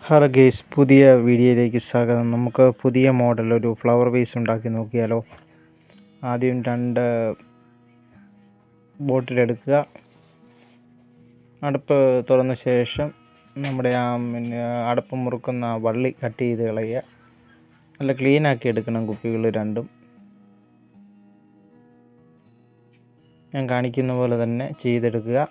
Hello guys, പുതിയ വീഡിയോയിലേക്ക് സ്വാഗതം. നമുക്ക് പുതിയ മോഡൽ ഒരു ഫ്ലവർ വേസ് ഉണ്ടാക്കി നോക്കിയാലോ. ആദ്യം 2 ബോട്ടിലെടുക്കുക. അടുപ്പ് തുറന്ന ശേഷം നമ്മുടെ അടപ്പ് മുറുക്കുന്ന വള്ളി കട്ട് ചെയ്ത് കളയുക. നല്ല ക്ലീനാക്കി എടുക്കണം കുപ്പികൾ രണ്ടും. ഞാൻ കാണിക്കുന്ന പോലെ തന്നെ ചെയ്തെടുക്കുക.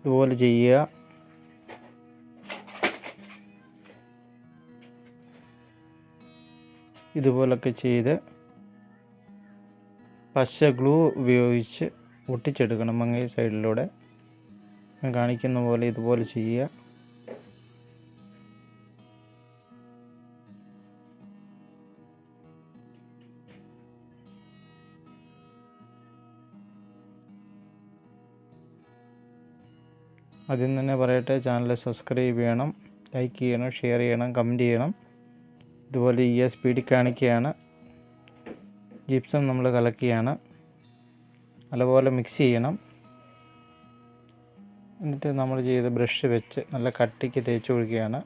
ഇതുപോലെ ചെയ്യുക. ഇതുപോലൊക്കെ ചെയ്ത് പശ ഗ്ലൂ ഉപയോഗിച്ച് ഒട്ടിച്ചെടുക്കണം അങ്ങേ സൈഡിലൂടെ. ഞാൻ കാണിക്കുന്ന പോലെ ഇതുപോലെ ചെയ്യുക. ആദ്യം തന്നെ പറയട്ടെ, ചാനൽ സബ്സ്ക്രൈബ് ചെയ്യണം, ലൈക്ക് ചെയ്യണം, ഷെയർ ചെയ്യണം, കമൻറ്റ് ചെയ്യണം. ഇതുപോലെ ഈ സ്പീഡിൽ കാണിക്കുകയാണ്. ജിപ്സം നമ്മൾ കലക്കുകയാണ്. നല്ലപോലെ മിക്സ് ചെയ്യണം. എന്നിട്ട് നമ്മൾ ചെയ്ത ബ്രഷ് വെച്ച് നല്ല കട്ടിക്ക് തേച്ച് കൊടുക്കുകയാണ്.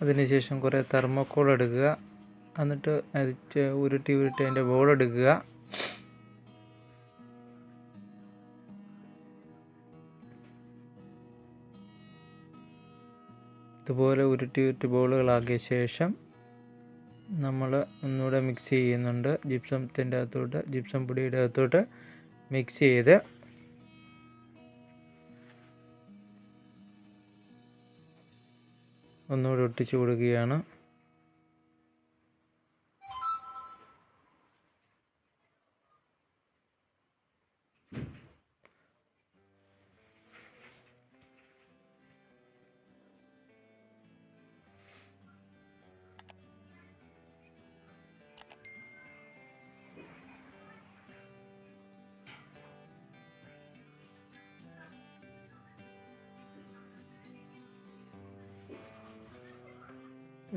അതിനുശേഷം കുറേ തെർമോക്കോൾ എടുക്കുക. എന്നിട്ട് ഉരുട്ടി അതിൻ്റെ ബോൾ എടുക്കുക. ഇതുപോലെ ഉരുട്ടി ബോളുകളാക്കിയ ശേഷം നമ്മൾ ഒന്നുകൂടെ മിക്സ് ചെയ്യുന്നുണ്ട്. ജിപ്സം പൊടിയുടെ അകത്തോട്ട് മിക്സ് ചെയ്ത് ഒന്നുകൂടെ ഒട്ടിച്ചു കൊടുക്കുകയാണ്.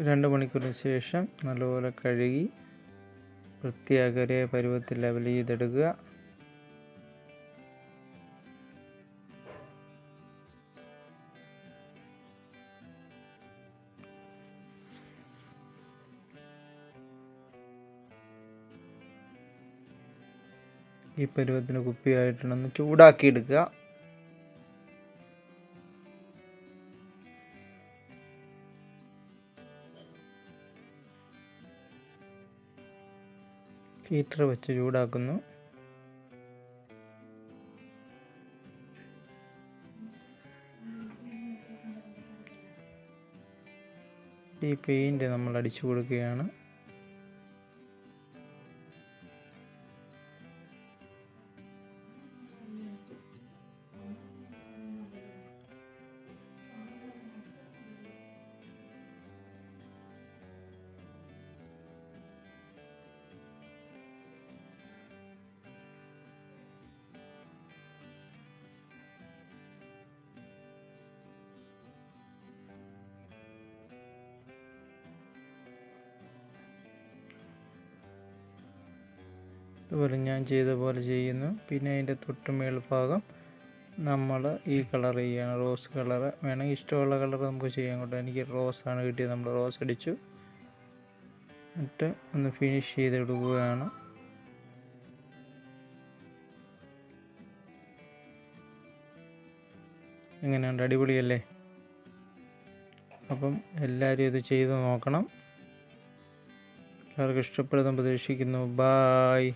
രണ്ട് മണിക്കൂറിന് ശേഷം നല്ലപോലെ കഴുകി വൃത്തിയാക്കി ഒരേ പരുവത്തിൽ ലെവൽ ചെയ്തെടുക്കുക. ഈ പരുവത്തിന് കുപ്പിയായിട്ടുണ്ടെന്ന് ചൂടാക്കി എടുക്കുക. ഹീറ്റർ വെച്ച് ചൂടാക്കുന്നു. ഈ പെയിൻറ് നമ്മൾ അടിച്ചു കൊടുക്കുകയാണ്. അതുപോലെ ഞാൻ ചെയ്ത പോലെ ചെയ്യുന്നു. പിന്നെ അതിൻ്റെ തൊട്ട് മേൽഭാഗം നമ്മൾ ഈ കളർ ചെയ്യാണ്. റോസ് കളർ വേണമെങ്കിൽ ഇഷ്ടമുള്ള കളർ നമുക്ക് ചെയ്യാൻ കേട്ടോ. എനിക്ക് റോസാണ് കിട്ടിയത്. നമ്മൾ റോസ് അടിച്ചു. എന്നിട്ട് ഒന്ന് ഫിനിഷ് ചെയ്തെടുക്കുകയാണ്. എങ്ങനെയുണ്ട്? അടിപൊളിയല്ലേ? അപ്പം എല്ലാവരും ഇത് ചെയ്ത് നോക്കണം. എല്ലാവർക്കും ഇഷ്ടപ്പെടുന്ന പ്രതീക്ഷിക്കുന്നു. ബായ്.